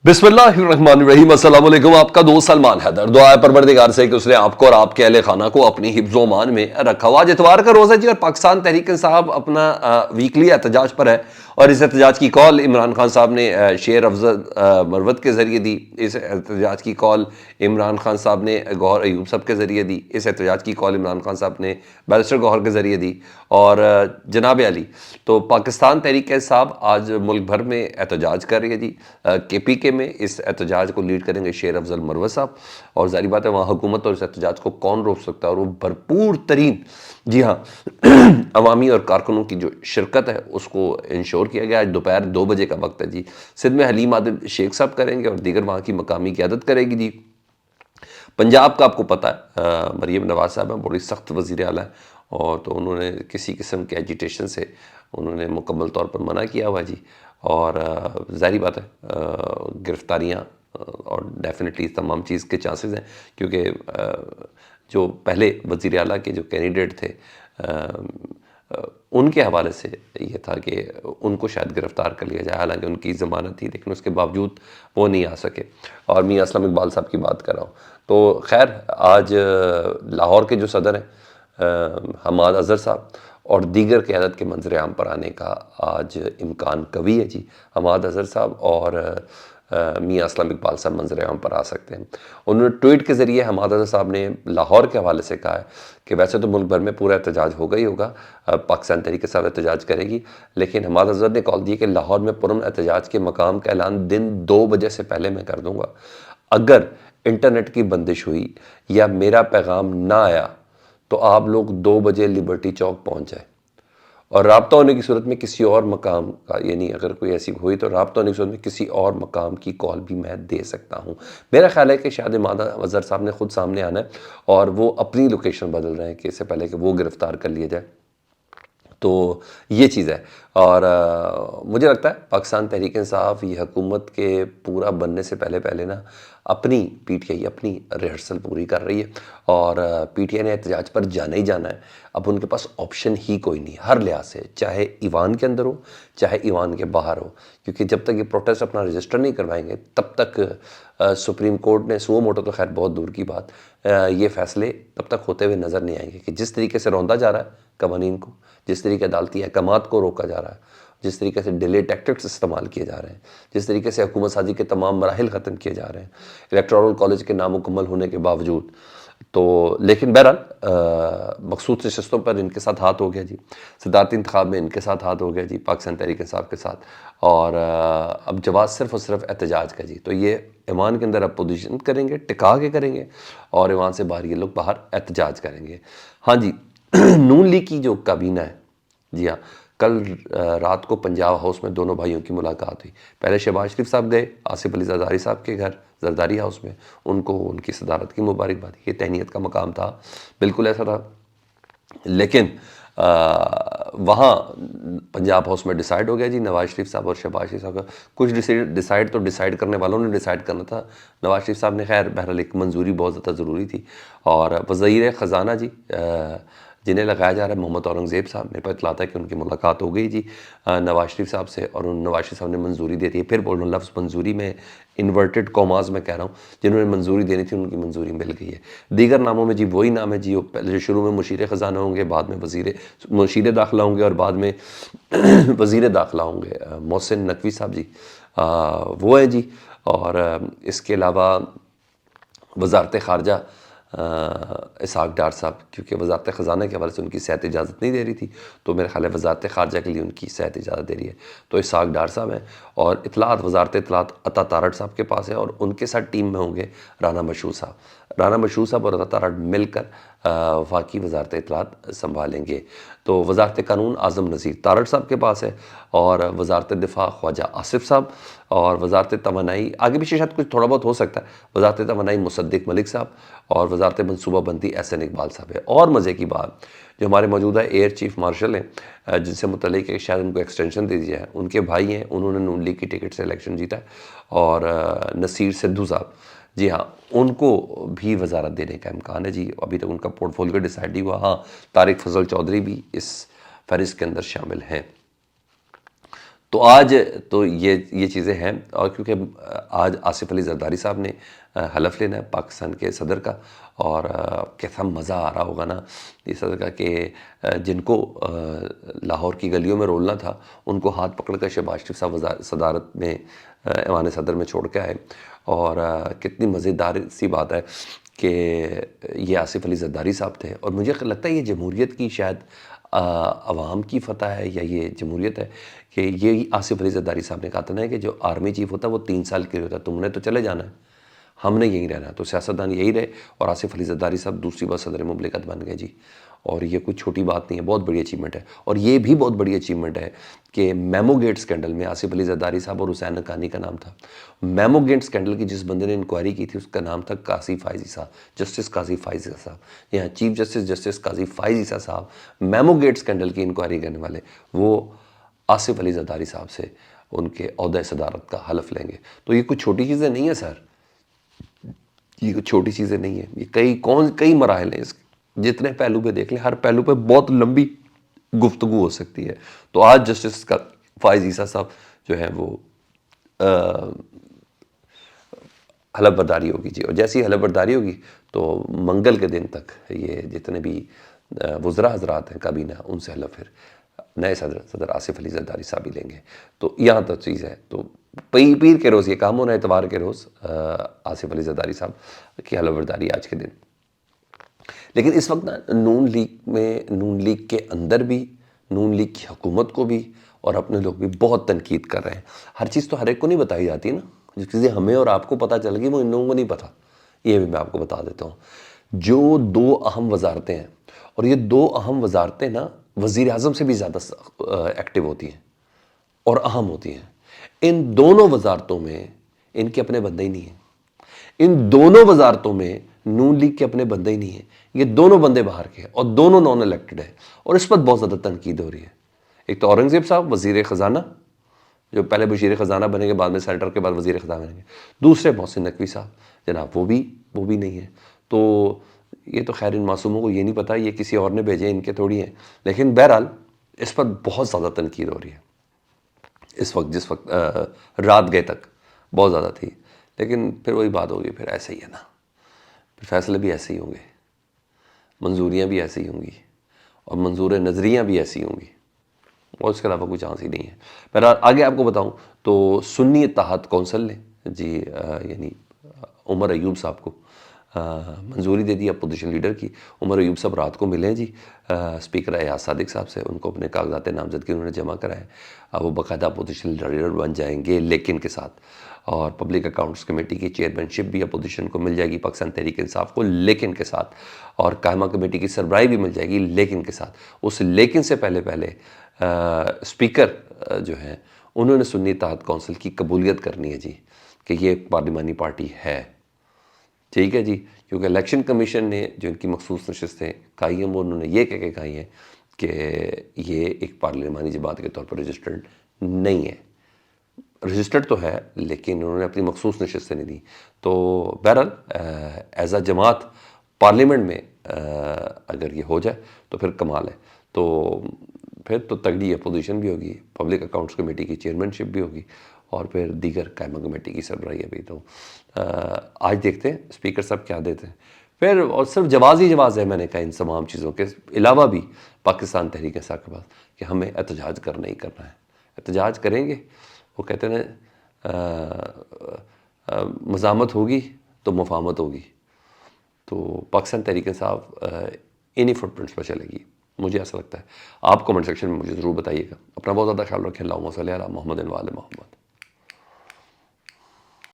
बिस्मिल्लाहिर्रहमानिर्रहीम। अस्सलाम वालेकुम। आपका दोस्त सलमान हैदर। दुआ है परवरदिगार से कि उसने आपको और आपके अहले खाना को अपनी हिफ्ज़ व मान में रखा हुआ। आज इतवार का रोज़ा जी और पाकिस्तान तहरीक इंसाफ अपना वीकली एहतजाज पर है और इस एहतजाज की कॉल इमरान खान साहब ने शेर अफजल मरवत के ज़रिए दी। इस एहतजाज की कॉल इमरान खान साहब ने गौहर अयूब साहब के ज़रिए दी। इस एहतजाज की कॉल इमरान खान साहब ने बैरिस्टर गौहर के ज़रिए दी। और जनाब अली तो पाकिस्तान तहरीक इंसाफ आज मुल्क भर में एहतजाज कर रही है जी। KPK में इस एहतजाज को लीड करेंगे शेर अफजल मरवत साहब। और ज़ाहिर बात है वहाँ हुकूमत और इस एहतजाज को कौन रोक सकता है, और वो भरपूर तरीन, जी हाँ, अवामी और कारकुनों की जो शिरकत है उसको इंश्योर किया गया। आज दोपहर 2 बजे का वक्त है जी। सिंध में हलीम आदिल शेख साहब करेंगे और दीगर वहाँ की मकामी क़यादत करेगी जी। पंजाब का आपको पता है मरीम नवाज साहब हैं, बड़ी सख्त वज़ीर आला है, और तो उन्होंने किसी किस्म के एजिटेशन से उन्होंने मुकम्मल तौर पर मना किया हुआ जी। और ज़ाहिर बात है गिरफ़्तारियाँ और डेफिनेटली तमाम चीज़ के चांसेस हैं, क्योंकि जो पहले वज़ीर आला के जो कैंडिडेट थे उनके हवाले से ये था कि उनको शायद गिरफ़्तार कर लिया जाए, हालांकि उनकी ज़मानत थी, लेकिन उसके बावजूद वो नहीं आ सके। और मियां असलम इकबाल साहब की बात कर रहा हूँ। तो खैर आज लाहौर के जो सदर हैं हमाद अज़हर साहब और दीगर क़यादत के मंजर आम पर आने का आज इम्कान कवी है जी। हमाद अज़हर साहब और मियां असलम इकबाल साहब मंजर आम पर आ सकते हैं। उन्होंने ट्वीट के ज़रिए हमाद अज़हर साहब ने लाहौर के हवाले से कहा है कि वैसे तो मुल्क भर में पूरा एहतजाज होगा ही होगा, पाकिस्तान तहरीक इंसाफ एहतजाज करेगी, लेकिन हमाद अज़हर ने कॉल दी कि लाहौर में पुरअमन एहतजाज के मकाम का ऐलान दिन 2 बजे से पहले मैं कर दूँगा। अगर इंटरनेट की बंदिश हुई या मेरा पैगाम ना आया तो आप लोग 2 बजे लिबर्टी चौक पहुँच जाए, और राब्ता होने की सूरत में किसी और मकाम का, यानी अगर कोई ऐसी हुई तो राब्ता होने की सूरत में किसी और मकाम की कॉल भी मैं दे सकता हूँ। मेरा ख्याल है कि शायद हमाद अज़हर साहब ने खुद सामने आना है और वो अपनी लोकेशन बदल रहे हैं कि इससे पहले कि वो गिरफ़्तार कर लिया जाए। तो ये चीज़ है। और मुझे लगता है पाकिस्तान तहरीक इंसाफ ये हुकूमत के पूरा बनने से पहले पहले ना अपनी PTI अपनी रिहर्सल पूरी कर रही है, और PTI ने एहतजाज पर जाना ही जाना है। अब उनके पास ऑप्शन ही कोई नहीं हर लिहाज से, चाहे ईवान के अंदर हो चाहे ईवान के बाहर हो, क्योंकि जब तक ये प्रोटेस्ट अपना रजिस्टर नहीं करवाएंगे तब तक सुप्रीम कोर्ट ने सुओ मोटो तो खैर बहुत दूर की बात, ये फ़ैसले तब तक होते हुए नज़र नहीं आएंगे कि जिस तरीके से रौंदा जा रहा है कवानीन को, जिस तरीके अदालती अहकामात को रोका जा रहा है, जिस तरीके से डिले टैक्टिक्स इस्तेमाल किए जा रहे हैं, जिस तरीके से हुकूमत साजी के तमाम मराहिल ख़त्म किए जा रहे हैं इलेक्टोरल कॉलेज के नामुकम्मल होने के बावजूद। तो लेकिन बहरहाल मखसूस नशस्तों पर इनके साथ हाथ हो गया जी, सदारती इंतखाब में इनके साथ हाथ हो गया जी पाकिस्तान तहरीक इंसाफ के साथ, और अब जवाब सिर्फ़ और सिर्फ एहतजाज का जी। तो ये ईवान के अंदर अपोजिशन करेंगे, टिका के करेंगे, और ईवान से बाहर ये लोग बाहर एहतजाज करेंगे। हाँ जी, नून लीग की जो काबीना है, जी हाँ, कल रात को पंजाब हाउस में दोनों भाइयों की मुलाकात हुई। पहले शहबाज शरीफ साहब गए आसिफ अली जरदारी साहब के घर जरदारी हाउस में, उनको उनकी सदारत की मुबारकबाद, ये तहनीत का मकाम था, बिल्कुल ऐसा था। लेकिन वहाँ पंजाब हाउस में डिसाइड हो गया जी, नवाज शरीफ साहब और शहबाज शरीफ साहब का कुछ डिसाइड करने वालों ने डिसाइड करना था। नवाज शरीफ साहब ने खैर बहरहाल एक मंजूरी बहुत ज़्यादा ज़रूरी थी, और वज़ीर ख़जाना जी जिन्हें लगाया जा रहा है मोहम्मद औरंगज़ेब साहब, मेरे पास इत्तला था कि उनकी मुलाकात हो गई जी नवाज शरीफ साहब से, और नवाज शरीफ साहब ने मंजूरी दे दी है। फिर बोल रहा हूँ लफ्ज़ मंजूरी में इन्वर्टेड कॉमास में कह रहा हूँ, जिन्होंने मंजूरी देनी थी उनकी मंजूरी मिल गई है। दीगर नामों में जी वही नाम है जी, पहले जो शुरू में मुशीर ख़जाना होंगे, बाद में मुशीर दाखिला होंगे, और बाद में वज़ीर दाखिला होंगे मोहसिन नकवी साहब जी, वो हैं जी। और इसके अलावा वज़ारत ख़ारजा इसहाक़ डार साहब, क्योंकि वज़ारत ख़ज़ाना के हवाले से उनकी सेहत इजाज़त नहीं दे रही थी, तो मेरा ख़्याल है वज़ारत ख़ारजा के लिए उनकी सेहत इजाज़त दे रही है, तो इसहाक़ डार साहब हैं। और इत्तलात वज़ारत इत्तलात अता तारड़ साहब के पास है, और उनके साथ टीम में होंगे राना मशहूर साहब। राना मशहूर साहब और अता तारड़ मिलकर वफ़ाक़ी वज़ारत इत्तलात संभालेंगे। तो वज़ारत कानून आज़म नज़ीर तारड़ साहब के पास है, और वज़ारत दिफ़ा ख्वाजा आसिफ साहब, और वज़ारत तवानाई आगे पीछे शायद कुछ थोड़ा बहुत हो सकता है, वज़ारत तवानाई मुसद्दिक़ मलिक साहब, और वज़ारत मनसूबाबंदी एहसन इकबाल साहब है। और मज़े की बात, जो हमारे मौजूदा एयर चीफ़ मार्शल हैं जिनसे मुतल्लिक़ है शायद उनको एक्सटेंशन दे दिया है, उनके भाई हैं, उन्होंने नून लीग की टिकट से इलेक्शन जीता है, और नसीर सिद्धू साहब, जी हाँ, उनको भी वज़ारत देने का इम्कान है जी। अभी तक उनका पोर्टफोलियो डिसाइड नहीं हुआ। हाँ, तारिक फजल चौधरी भी इस फहरिस्त के अंदर शामिल हैं। تو آج تو یہ چیزیں ہیں، اور کیونکہ آج آصف علی زرداری صاحب نے حلف لینا ہے پاکستان کے صدر کا، اور کیسا مزہ آ رہا ہوگا نا یہ صدر کا کہ جن کو لاہور کی گلیوں میں رولنا تھا ان کو ہاتھ پکڑ کر شہباز شریف صاحب صدارت میں ایوان صدر میں چھوڑ کے آئے، اور کتنی مزیدار سی بات ہے کہ یہ آصف علی زرداری صاحب تھے، اور مجھے لگتا ہے یہ جمہوریت کی شاید عوام کی فتح ہے، یا یہ جمہوریت ہے کہ یہ آصف علی زرداری صاحب نے کہا تھا نا کہ جو آرمی چیف ہوتا ہے وہ 3 سال کے لیے ہوتا ہے، تم نے تو چلے جانا ہے، ہم نے یہیں رہنا ہے۔ تو سیاستدان یہی رہے، اور آصف علی زرداری صاحب دوسری بار صدر مملکت بن گئے جی، اور یہ کوئی چھوٹی بات نہیں ہے، بہت بڑی اچیومنٹ ہے۔ اور یہ بھی بہت بڑی اچیومنٹ ہے کہ میمو گیٹ سکینڈل میں آصف علی زرداری صاحب اور حسین حقانی کا نام تھا۔ میمو گیٹ سکینڈل کی جس بندے نے انکوائری کی تھی اس کا نام تھا قاضی فائز عیسیٰ، جسٹس قاضی فائز عیسیٰ صاحب، یہاں چیف جسٹس قاضی فائز عیسیٰ صاحب میمو گیٹ سکینڈل کی انکوائری کرنے والے، وہ آصف علی زرداری صاحب سے ان کے عہدہ صدارت کا حلف لیں گے۔ تو یہ کچھ چھوٹی چیزیں نہیں ہیں سر، یہ کچھ چھوٹی چیزیں نہیں ہیں، یہ کئی مراحل ہیں اس کے، جتنے پہلو پہ دیکھ لیں ہر پہلو پہ بہت لمبی گفتگو ہو سکتی ہے۔ تو آج جسٹس کا فائز عیسیٰ صاحب جو ہیں وہ حلف برداری ہوگی جی، اور جیسی حلف برداری ہوگی تو منگل کے دن تک یہ جتنے بھی وزراء حضرات ہیں کابینہ ان سے حلف پھر نئے صدر آصف علی زرداری صاحب ہی لیں گے۔ تو یہاں تک چیز ہے، تو پیر کے روز یہ کام ہونا ہے، اتوار کے روز آصف علی زرداری صاحب کی حلف برداری آج کے دن۔ لیکن اس وقت نا نون لیگ کے اندر بھی، نون لیگ کی حکومت کو بھی اور اپنے لوگ بھی بہت تنقید کر رہے ہیں۔ ہر چیز تو ہر ایک کو نہیں بتائی جاتی نا، جو چیزیں ہمیں اور آپ کو پتہ چل گئی وہ ان لوگوں کو نہیں پتہ، یہ بھی میں آپ کو بتا دیتا ہوں۔ جو 2 اہم وزارتیں ہیں، اور یہ 2 اہم وزارتیں نا وزیر اعظم سے بھی زیادہ ایکٹیو ہوتی ہیں اور اہم ہوتی ہیں، ان دونوں وزارتوں میں ان کے اپنے بندے ہی نہیں ہیں، ان دونوں وزارتوں میں نون لیگ کے اپنے بندے ہی نہیں ہیں، یہ دونوں بندے باہر کے ہیں اور دونوں نان الیکٹڈ ہیں، اور اس پر بہت زیادہ تنقید ہو رہی ہے۔ ایک تو اورنگزیب صاحب وزیر خزانہ، جو پہلے وزیر خزانہ بنے گے، بعد میں سینٹر کے بعد وزیر خزانہ بنیں گے، دوسرے محسن نقوی صاحب جناب، وہ بھی نہیں ہیں۔ تو یہ تو خیر ان معصوموں کو یہ نہیں پتا، یہ کسی اور نے بھیجے، ان کے تھوڑی ہیں، لیکن بہرحال اس پر بہت زیادہ تنقید ہو رہی ہے اس وقت، جس وقت رات گئے تک بہت زیادہ تھی، لیکن پھر وہی بات ہوگی، پھر ایسے ہی ہے نا، پھر فیصلے بھی ایسے ہی ہوں گے، منظوریاں بھی ایسی ہوں گی، اور منظور نظریاں بھی ایسی ہوں گی، اور اس کے علاوہ کوئی چانس ہی نہیں ہے۔ بہرحال آگے آپ کو بتاؤں تو سنی اتحاد کونسل نے جی یعنی عمر ایوب صاحب کو منظوری دے دی اپوزیشن لیڈر کی۔ عمر ایوب صاحب رات کو ملے جی اسپیکر ایاز صادق صاحب سے، ان کو اپنے کاغذات نامزدگی انہوں نے جمع کرائے، وہ باقاعدہ اپوزیشن لیڈر بن جائیں گے لیکن کے ساتھ، اور پبلک اکاؤنٹس کمیٹی کی چیئرمین شپ بھی اپوزیشن کو مل جائے گی پاکستان تحریک انصاف کو لیکن کے ساتھ، اور قائمہ کمیٹی کی سربراہی بھی مل جائے گی لیکن کے ساتھ۔ اس لیکن سے پہلے اسپیکر جو ہیں انہوں نے سنی اتحاد کونسل کی قبولیت کرنی ہے جی کہ یہ ایک پارلیمانی پارٹی ہے، ٹھیک ہے جی، کیونکہ الیکشن کمیشن نے جو ان کی مخصوص نشستیں کھائی ہیں وہ انہوں نے یہ کہہ کے کھائی ہیں کہ یہ ایک پارلیمانی جماعت کے طور پر رجسٹرڈ نہیں ہے، رجسٹرڈ تو ہے لیکن انہوں نے اپنی مخصوص نشستیں نہیں دی۔ تو بہرحال ایز اے جماعت پارلیمنٹ میں اگر یہ ہو جائے تو پھر کمال ہے، تو پھر تو تگڑی اپوزیشن بھی ہوگی، پبلک اکاؤنٹس کمیٹی کی چیئرمین شپ بھی ہوگی، اور پھر دیگر قائمہ کمیٹی کی سربراہی بھی۔ تو آج دیکھتے ہیں اسپیکر صاحب کیا دیتے ہیں پھر، اور صرف جواز ہی جواز ہے میں نے کہا ان تمام چیزوں کے علاوہ بھی پاکستان تحریک انصاف کے پاس کہ ہمیں احتجاج کرنا ہی کرنا ہے، احتجاج کریں گے۔ وہ کہتے ہیں مزاحمت ہوگی تو مفاہمت ہوگی، تو پاکستان تحریک انصاف انہی فٹ پرنٹس پر چلے گی، مجھے ایسا لگتا ہے۔ آپ کمنٹ سیکشن میں مجھے ضرور بتائیے گا۔ اپنا بہت زیادہ خیال رکھیں۔ اللہم صلی علی محمد و آل محمد۔